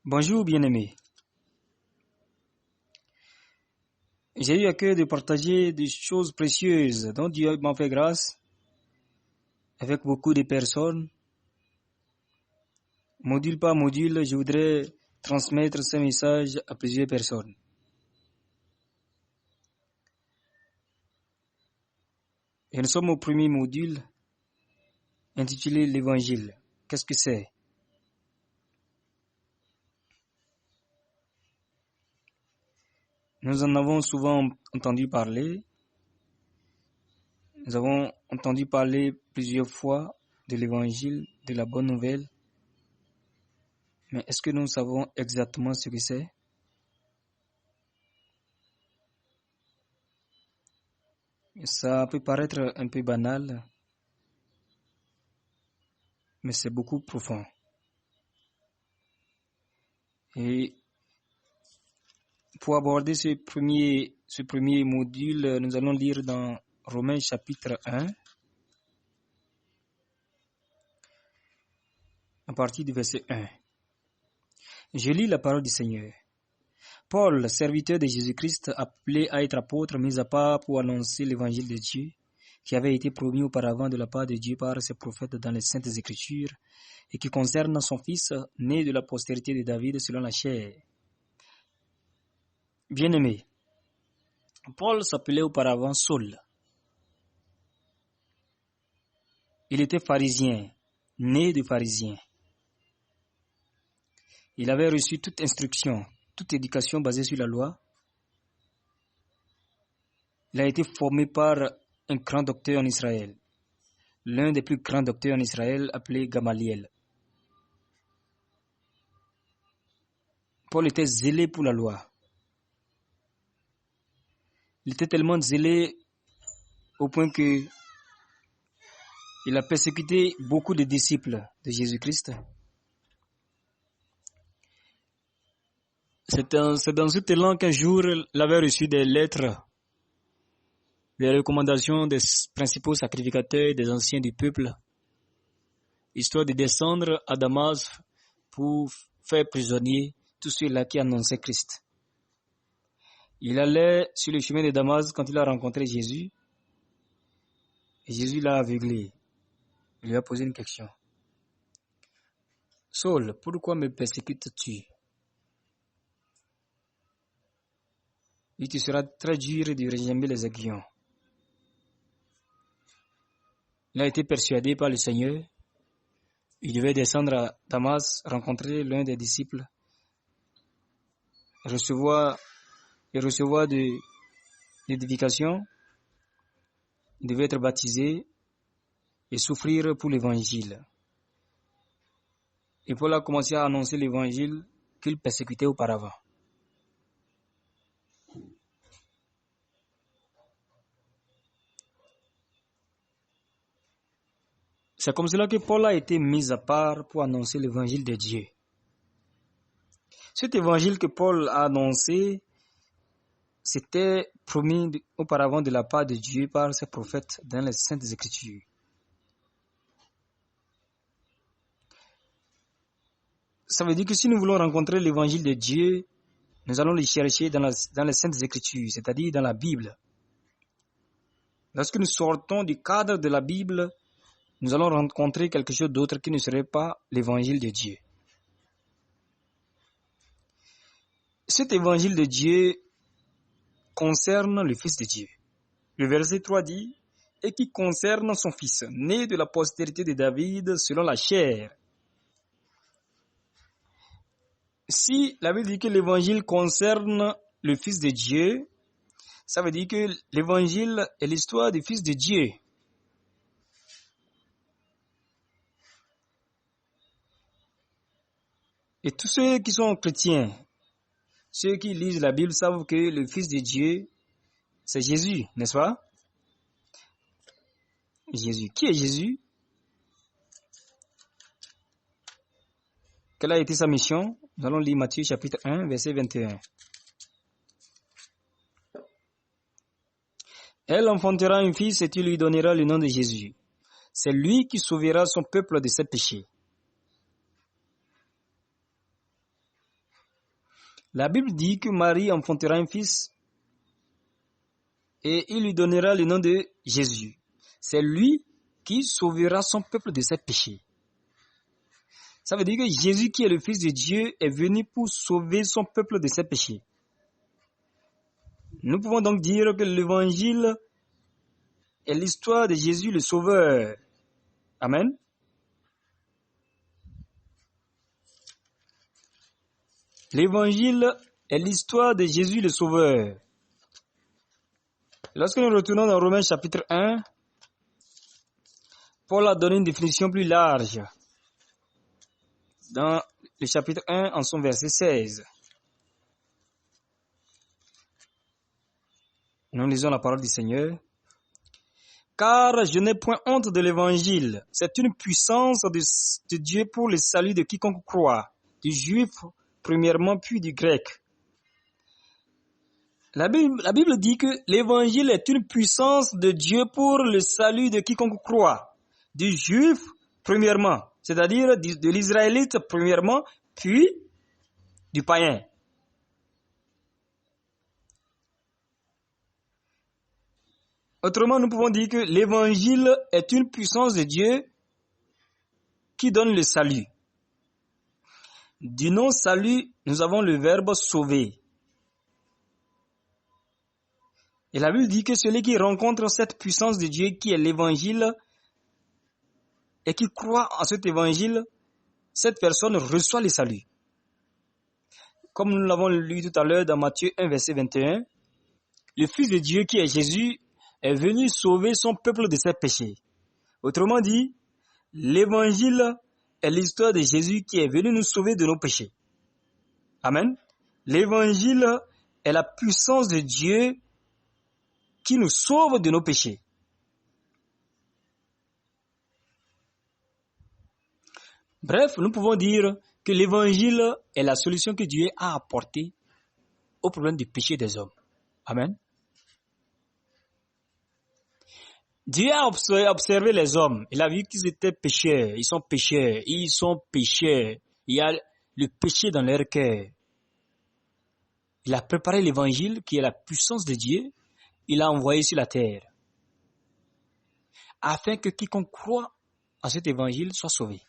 Bonjour bien-aimés. J'ai eu à cœur de partager des choses précieuses dont Dieu m'a fait grâce avec beaucoup de personnes. Module par module, je voudrais transmettre ce message à plusieurs personnes. Et nous sommes au premier module intitulé l'Évangile. Qu'est-ce que c'est? Nous en avons souvent entendu parler. Nous avons entendu parler plusieurs fois de l'Évangile, de la bonne nouvelle. Mais est-ce que nous savons exactement ce que c'est? Ça peut paraître un peu banal, mais c'est beaucoup profond. Et pour aborder ce premier module, nous allons lire dans Romains chapitre 1, à partir du verset 1. Je lis la parole du Seigneur. Paul, serviteur de Jésus-Christ, appelé à être apôtre, mis à part pour annoncer l'évangile de Dieu, qui avait été promis auparavant de la part de Dieu par ses prophètes dans les Saintes Écritures, et qui concerne son fils, né de la postérité de David selon la chair. Bien-aimé, Paul s'appelait auparavant Saul. Il était pharisien, né de pharisien. Il avait reçu toute instruction, toute éducation basée sur la loi. Il a été formé par un grand docteur en Israël, l'un des plus grands docteurs en Israël appelé Gamaliel. Paul était zélé pour la loi. Il était tellement zélé au point que il a persécuté beaucoup de disciples de Jésus-Christ. C'est dans ce élan qu'un jour, il avait reçu des lettres, des recommandations des principaux sacrificateurs des anciens du peuple, histoire de descendre à Damas pour faire prisonnier tous ceux-là qui annonçaient Christ. Il allait sur le chemin de Damas quand il a rencontré Jésus, et Jésus l'a aveuglé. Il lui a posé une question. Saul, pourquoi me persécutes-tu? Il te sera très dur de régimer les aiguillons. Il a été persuadé par le Seigneur. Il devait descendre à Damas, rencontrer l'un des disciples, recevoir de l'édification. Il devait être baptisé et souffrir pour l'évangile. Et Paul a commencé à annoncer l'évangile qu'il persécutait auparavant. C'est comme cela que Paul a été mis à part pour annoncer l'évangile de Dieu. Cet évangile que Paul a annoncé, c'était promis auparavant de la part de Dieu par ses prophètes dans les Saintes Écritures. Ça veut dire que si nous voulons rencontrer l'évangile de Dieu, nous allons le chercher dans les Saintes Écritures, c'est-à-dire dans la Bible. Lorsque nous sortons du cadre de la Bible, nous allons rencontrer quelque chose d'autre qui ne serait pas l'évangile de Dieu. Cet évangile de Dieu concerne le Fils de Dieu. Le verset 3 dit « Et qui concerne son Fils, né de la postérité de David selon la chair. » Si la Bible dit que l'évangile concerne le Fils de Dieu, ça veut dire que l'évangile est l'histoire du Fils de Dieu. Et tous ceux qui sont chrétiens, ceux qui lisent la Bible savent que le Fils de Dieu, c'est Jésus, n'est-ce pas? Jésus. Qui est Jésus? Quelle a été sa mission? Nous allons lire Matthieu chapitre 1, verset 21. Elle enfantera un fils et tu lui donneras le nom de Jésus. C'est lui qui sauvera son peuple de ses péchés. La Bible dit que Marie enfantera un fils et il lui donnera le nom de Jésus. C'est lui qui sauvera son peuple de ses péchés. Ça veut dire que Jésus, qui est le Fils de Dieu, est venu pour sauver son peuple de ses péchés. Nous pouvons donc dire que l'évangile est l'histoire de Jésus le Sauveur. Amen. L'évangile est l'histoire de Jésus le Sauveur. Lorsque nous retournons dans Romains chapitre 1, Paul a donné une définition plus large. Dans le chapitre 1, en son verset 16. Nous lisons la parole du Seigneur. Car je n'ai point honte de l'évangile. C'est une puissance de Dieu pour le salut de quiconque croit, du juif premièrement, puis du grec. La Bible dit que l'évangile est une puissance de Dieu pour le salut de quiconque croit, du juif premièrement, c'est-à-dire de l'israélite premièrement, puis du païen. Autrement, nous pouvons dire que l'évangile est une puissance de Dieu qui donne le salut. Du nom salut, nous avons le verbe sauver. Et la Bible dit que celui qui rencontre cette puissance de Dieu qui est l'évangile et qui croit en cet évangile, cette personne reçoit le salut. Comme nous l'avons lu tout à l'heure dans Matthieu 1, verset 21, le Fils de Dieu qui est Jésus est venu sauver son peuple de ses péchés. Autrement dit, l'évangile est l'histoire de Jésus qui est venu nous sauver de nos péchés. Amen. L'évangile est la puissance de Dieu qui nous sauve de nos péchés. Bref, nous pouvons dire que l'évangile est la solution que Dieu a apportée au problème du péché des hommes. Amen. Dieu a observé les hommes. Il a vu qu'ils étaient pécheurs. Ils sont pécheurs. Il y a le péché dans leur cœur. Il a préparé l'évangile qui est la puissance de Dieu. Il l'a envoyé sur la terre. Afin que quiconque croit en cet évangile soit sauvé.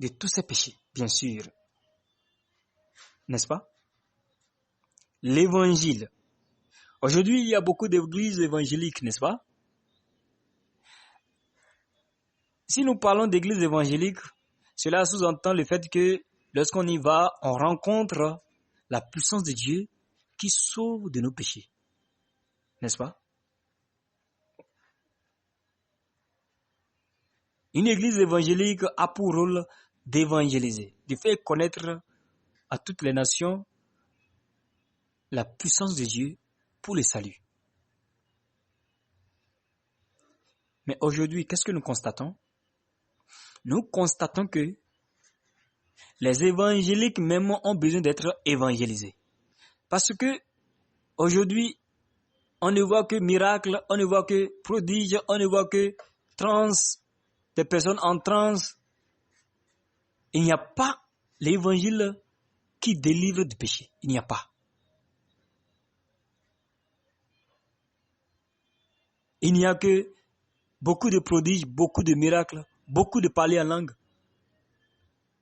De tous ses péchés, bien sûr. N'est-ce pas? L'évangile. Aujourd'hui, il y a beaucoup d'églises évangéliques, n'est-ce pas? Si nous parlons d'églises évangéliques, cela sous-entend le fait que lorsqu'on y va, on rencontre la puissance de Dieu qui sauve de nos péchés. N'est-ce pas? Une église évangélique a pour rôle d'évangéliser, de faire connaître à toutes les nations la puissance de Dieu pour le salut. Mais aujourd'hui, qu'est-ce que nous constatons? Nous constatons que les évangéliques même ont besoin d'être évangélisés. Parce que aujourd'hui, on ne voit que miracles, on ne voit que prodiges, on ne voit que des personnes en transe. Il n'y a pas l'évangile qui délivre du péché. Il n'y a pas. Il n'y a que beaucoup de prodiges, beaucoup de miracles, beaucoup de parler en langue,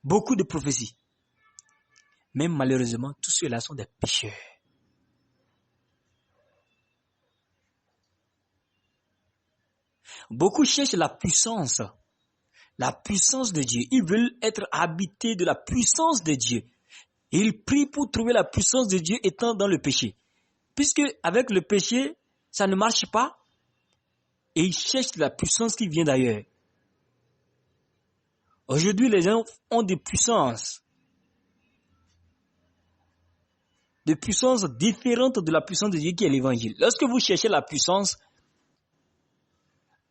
beaucoup de prophéties. Mais malheureusement, tous ceux-là sont des pécheurs. Beaucoup cherchent la puissance de Dieu. Ils veulent être habités de la puissance de Dieu. Ils prient pour trouver la puissance de Dieu étant dans le péché. Puisque avec le péché, ça ne marche pas, et ils cherchent la puissance qui vient d'ailleurs. Aujourd'hui, les gens ont des puissances différentes de la puissance de Dieu qui est l'évangile. Lorsque vous cherchez la puissance,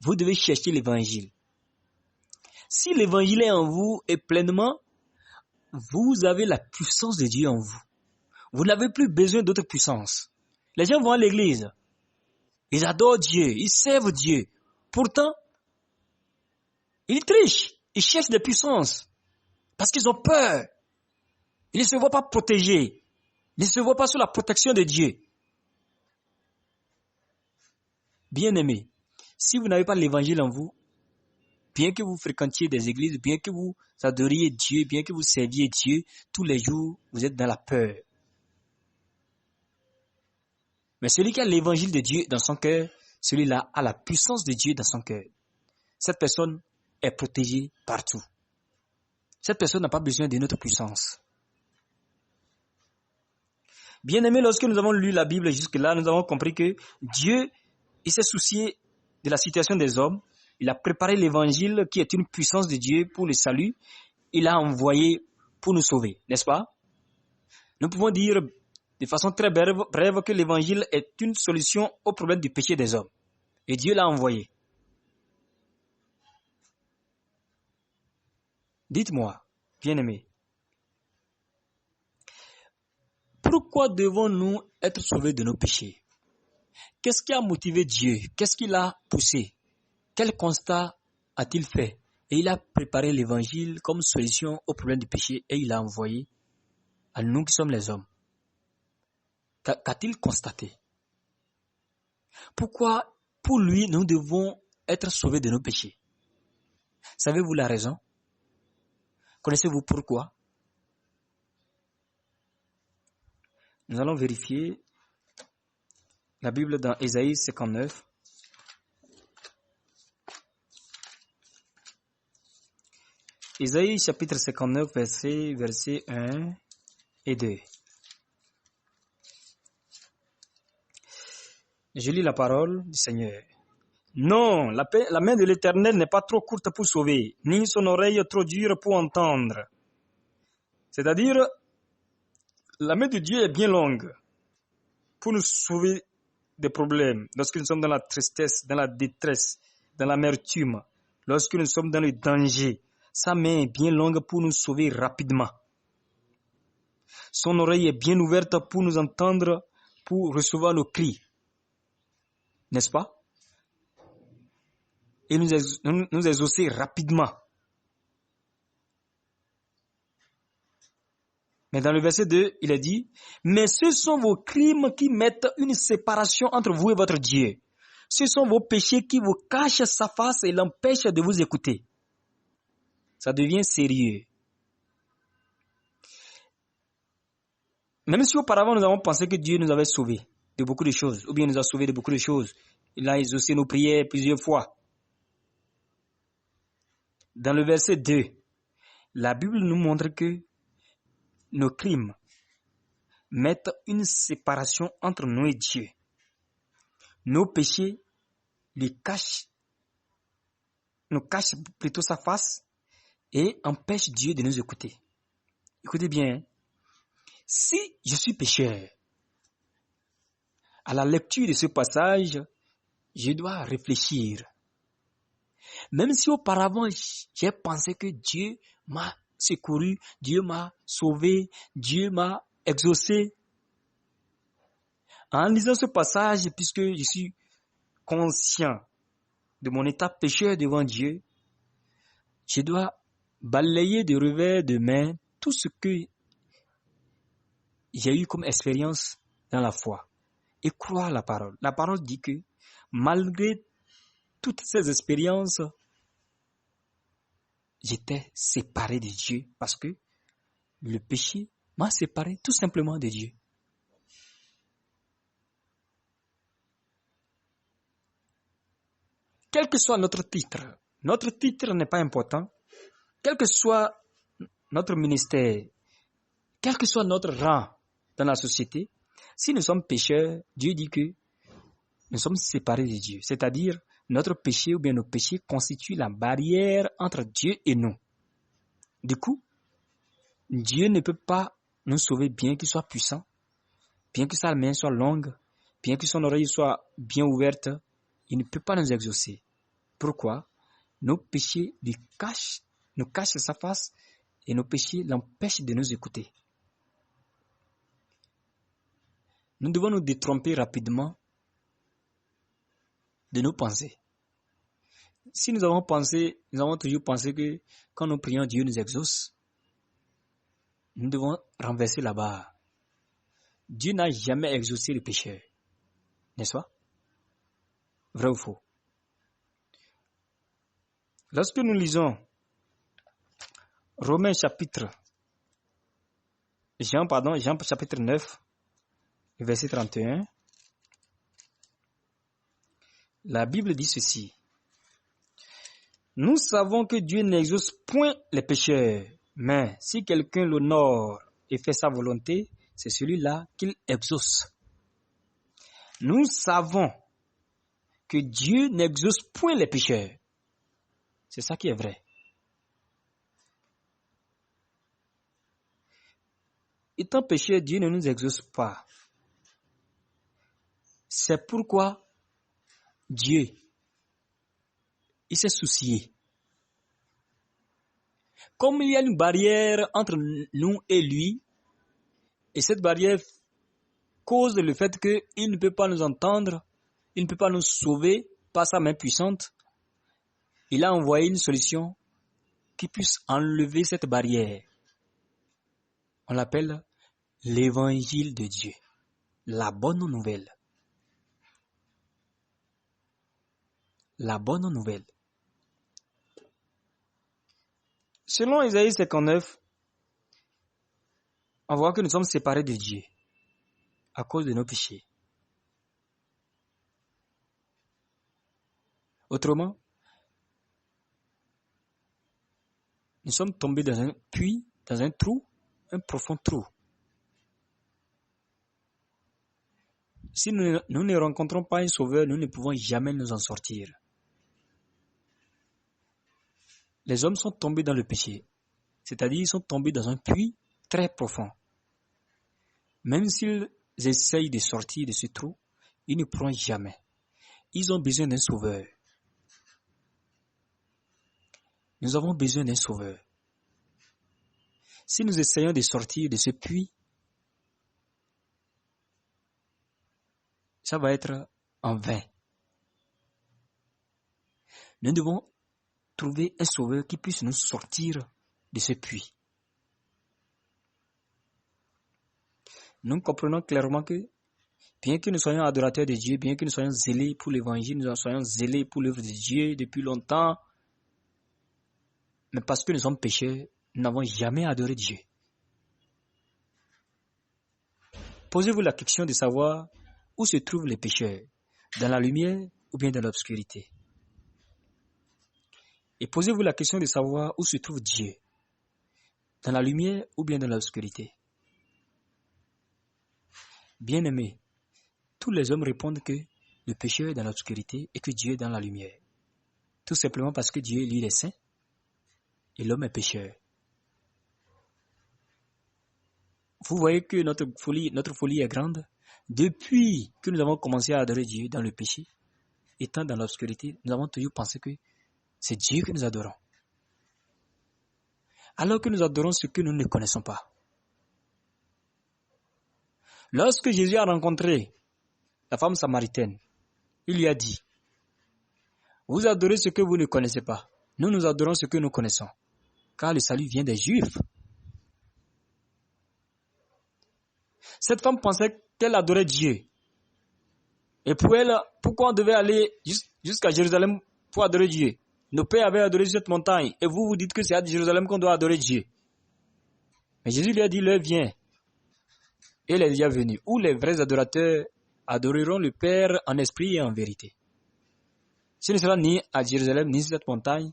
vous devez chercher l'évangile. Si l'évangile est en vous et pleinement, vous avez la puissance de Dieu en vous. Vous n'avez plus besoin d'autre puissance. Les gens vont à l'église. Ils adorent Dieu, ils servent Dieu. Pourtant, ils trichent, ils cherchent des puissances. Parce qu'ils ont peur. Il ne se voit pas protégé. Il ne se voit pas sous la protection de Dieu. Bien-aimés, si vous n'avez pas l'évangile en vous, bien que vous fréquentiez des églises, bien que vous adoriez Dieu, bien que vous serviez Dieu, tous les jours, vous êtes dans la peur. Mais celui qui a l'évangile de Dieu dans son cœur, celui-là a la puissance de Dieu dans son cœur. Cette personne est protégée partout. Cette personne n'a pas besoin de notre puissance. Bien-aimés, lorsque nous avons lu la Bible jusque-là, nous avons compris que Dieu, il s'est soucié de la situation des hommes. Il a préparé l'évangile qui est une puissance de Dieu pour le salut. Il l'a envoyé pour nous sauver, n'est-ce pas? Nous pouvons dire de façon très brève que l'évangile est une solution au problème du péché des hommes. Et Dieu l'a envoyé. Dites-moi, bien-aimés, pourquoi devons-nous être sauvés de nos péchés? Qu'est-ce qui a motivé Dieu? Qu'est-ce qui l'a poussé? Quel constat a-t-il fait? Et il a préparé l'évangile comme solution au problème du péché et il l'a envoyé à nous qui sommes les hommes. Qu'a-t-il constaté? Pourquoi, pour lui, nous devons être sauvés de nos péchés? Savez-vous la raison? Connaissez-vous pourquoi? Nous allons vérifier la Bible dans Ésaïe 59. Ésaïe chapitre 59, versets 1 et 2. Je lis la parole du Seigneur. Non, la main de l'Éternel n'est pas trop courte pour sauver, ni son oreille trop dure pour entendre. C'est-à-dire, la main de Dieu est bien longue pour nous sauver des problèmes. Lorsque nous sommes dans la tristesse, dans la détresse, dans l'amertume, lorsque nous sommes dans le danger, sa main est bien longue pour nous sauver rapidement. Son oreille est bien ouverte pour nous entendre, pour recevoir nos cris. N'est-ce pas? Et nous exaucer rapidement. Mais dans le verset 2, il est dit, « Mais ce sont vos crimes qui mettent une séparation entre vous et votre Dieu. Ce sont vos péchés qui vous cachent sa face et l'empêchent de vous écouter. » Ça devient sérieux. Même si auparavant nous avons pensé que Dieu nous avait sauvés de beaucoup de choses, ou bien nous a sauvés de beaucoup de choses, il a exaucé nos prières plusieurs fois. Dans le verset 2, la Bible nous montre que nos crimes mettent une séparation entre nous et Dieu. Nos péchés nous cachent plutôt sa face et empêchent Dieu de nous écouter. Écoutez bien, si je suis pécheur, à la lecture de ce passage, je dois réfléchir. Même si auparavant j'ai pensé que Dieu m'a secouru, Dieu m'a sauvé, Dieu m'a exaucé. En lisant ce passage, puisque je suis conscient de mon état pécheur devant Dieu, je dois balayer de revers de main tout ce que j'ai eu comme expérience dans la foi et croire la parole. La parole dit que malgré toutes ces expériences, j'étais séparé de Dieu parce que le péché m'a séparé tout simplement de Dieu. Quel que soit notre titre n'est pas important. Quel que soit notre ministère, quel que soit notre rang dans la société, si nous sommes pécheurs, Dieu dit que nous sommes séparés de Dieu. C'est-à-dire, notre péché ou bien nos péchés constituent la barrière entre Dieu et nous. Du coup, Dieu ne peut pas nous sauver bien qu'il soit puissant, bien que sa main soit longue, bien que son oreille soit bien ouverte, il ne peut pas nous exaucer. Pourquoi? Nos péchés nous cachent sa face et nos péchés l'empêchent de nous écouter. Nous devons nous détromper rapidement de nos pensées. Si nous avons toujours pensé que quand nous prions, Dieu nous exauce, nous devons renverser la barre. Dieu n'a jamais exaucé le pécheur. N'est-ce pas? Vrai ou faux? Lorsque nous lisons Jean chapitre 9, verset 31, la Bible dit ceci. Nous savons que Dieu n'exauce point les pécheurs, mais si quelqu'un l'honore et fait sa volonté, c'est celui-là qu'il exauce. Nous savons que Dieu n'exauce point les pécheurs. C'est ça qui est vrai. Étant pécheur, Dieu ne nous exauce pas. C'est pourquoi Dieu, il s'est soucié. Comme il y a une barrière entre nous et lui, et cette barrière cause le fait qu'il ne peut pas nous entendre, il ne peut pas nous sauver par sa main puissante, il a envoyé une solution qui puisse enlever cette barrière. On l'appelle l'évangile de Dieu, la bonne nouvelle. La bonne nouvelle. Selon Isaïe 59, on voit que nous sommes séparés de Dieu à cause de nos péchés. Autrement, nous sommes tombés dans un puits, dans un trou, un profond trou. Si nous ne rencontrons pas un sauveur, nous ne pouvons jamais nous en sortir. Les hommes sont tombés dans le péché, c'est-à-dire ils sont tombés dans un puits très profond. Même s'ils essayent de sortir de ce trou, ils ne pourront jamais. Ils ont besoin d'un sauveur. Nous avons besoin d'un sauveur. Si nous essayons de sortir de ce puits, ça va être en vain. Nous devons trouver un sauveur qui puisse nous sortir de ce puits. Nous comprenons clairement que, bien que nous soyons adorateurs de Dieu, bien que nous soyons zélés pour l'évangile, nous soyons zélés pour l'œuvre de Dieu depuis longtemps, mais parce que nous sommes pécheurs, nous n'avons jamais adoré Dieu. Posez-vous la question de savoir où se trouvent les pécheurs, dans la lumière ou bien dans l'obscurité. Et posez-vous la question de savoir où se trouve Dieu, dans la lumière ou bien dans l'obscurité. Bien-aimés, tous les hommes répondent que le pécheur est dans l'obscurité et que Dieu est dans la lumière. Tout simplement parce que Dieu, lui, est saint et l'homme est pécheur. Vous voyez que notre folie est grande. Depuis que nous avons commencé à adorer Dieu dans le péché, étant dans l'obscurité, nous avons toujours pensé que c'est Dieu que nous adorons. Alors que nous adorons ce que nous ne connaissons pas. Lorsque Jésus a rencontré la femme samaritaine, il lui a dit, vous adorez ce que vous ne connaissez pas. Nous adorons ce que nous connaissons. Car le salut vient des Juifs. Cette femme pensait qu'elle adorait Dieu. Et pour elle, pourquoi on devait aller jusqu'à Jérusalem pour adorer Dieu? Nos pères avaient adoré cette montagne. Et vous dites que c'est à Jérusalem qu'on doit adorer Dieu. Mais Jésus lui a dit, l'heure vient. Et elle est déjà venue. Où les vrais adorateurs adoreront le Père en esprit et en vérité. Ce ne sera ni à Jérusalem, ni sur cette montagne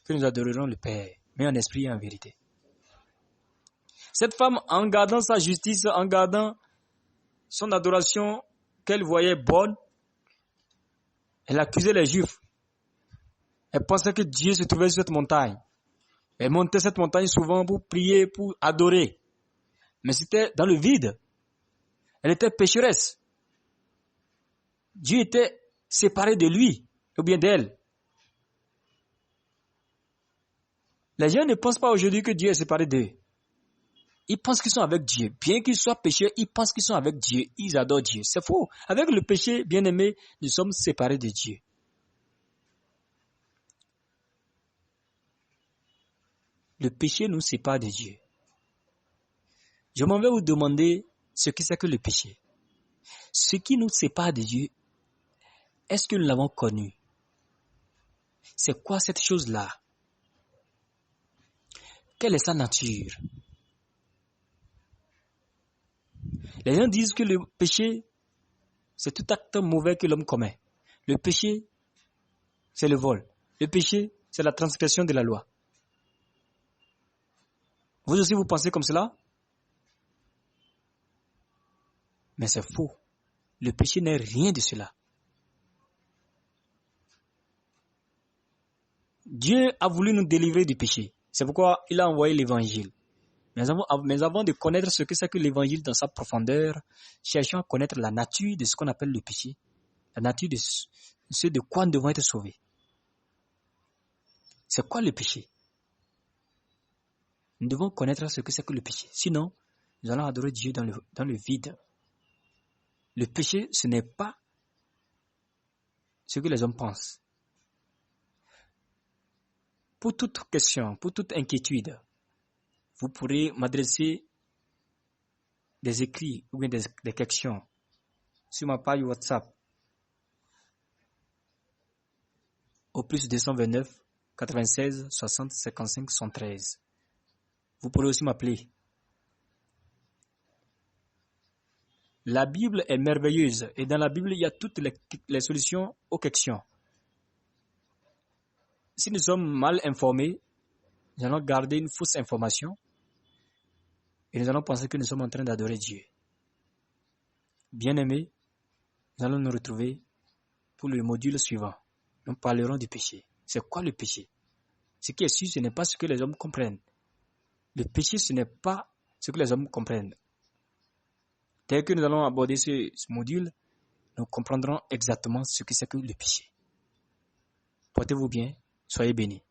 que nous adorerons le Père, mais en esprit et en vérité. Cette femme, en gardant sa justice, en gardant son adoration qu'elle voyait bonne, elle accusait les Juifs. Elle pensait que Dieu se trouvait sur cette montagne. Elle montait cette montagne souvent pour prier, pour adorer. Mais c'était dans le vide. Elle était pécheresse. Dieu était séparé de lui, ou bien d'elle. Les gens ne pensent pas aujourd'hui que Dieu est séparé d'eux. Ils pensent qu'ils sont avec Dieu. Bien qu'ils soient pécheurs, ils pensent qu'ils sont avec Dieu. Ils adorent Dieu. C'est faux. Avec le péché, bien aimé, nous sommes séparés de Dieu. Le péché nous sépare de Dieu. Je m'en vais vous demander ce que c'est que le péché. Ce qui nous sépare de Dieu, est-ce que nous l'avons connu? C'est quoi cette chose-là? Quelle est sa nature? Les gens disent que le péché, c'est tout acte mauvais que l'homme commet. Le péché, c'est le vol. Le péché, c'est la transgression de la loi. Vous aussi, vous pensez comme cela? Mais c'est faux. Le péché n'est rien de cela. Dieu a voulu nous délivrer du péché. C'est pourquoi il a envoyé l'évangile. Mais avant de connaître ce que c'est que l'évangile dans sa profondeur, cherchons à connaître la nature de ce qu'on appelle le péché. La nature de ce de quoi nous devons être sauvés. C'est quoi le péché? Nous devons connaître ce que c'est que le péché. Sinon, nous allons adorer Dieu dans le vide. Le péché, ce n'est pas ce que les hommes pensent. Pour toute question, pour toute inquiétude, vous pourrez m'adresser des écrits ou bien des questions sur ma page WhatsApp au plus 229 96 60 55 113. Vous pourrez aussi m'appeler. La Bible est merveilleuse et dans la Bible, il y a toutes les solutions aux questions. Si nous sommes mal informés, nous allons garder une fausse information et nous allons penser que nous sommes en train d'adorer Dieu. Bien-aimés, nous allons nous retrouver pour le module suivant. Nous parlerons du péché. C'est quoi le péché? Ce qui est sûr, ce n'est pas ce que les hommes comprennent. Le péché, ce n'est pas ce que les hommes comprennent. Dès que nous allons aborder ce module, nous comprendrons exactement ce que c'est que le péché. Portez-vous bien, soyez bénis.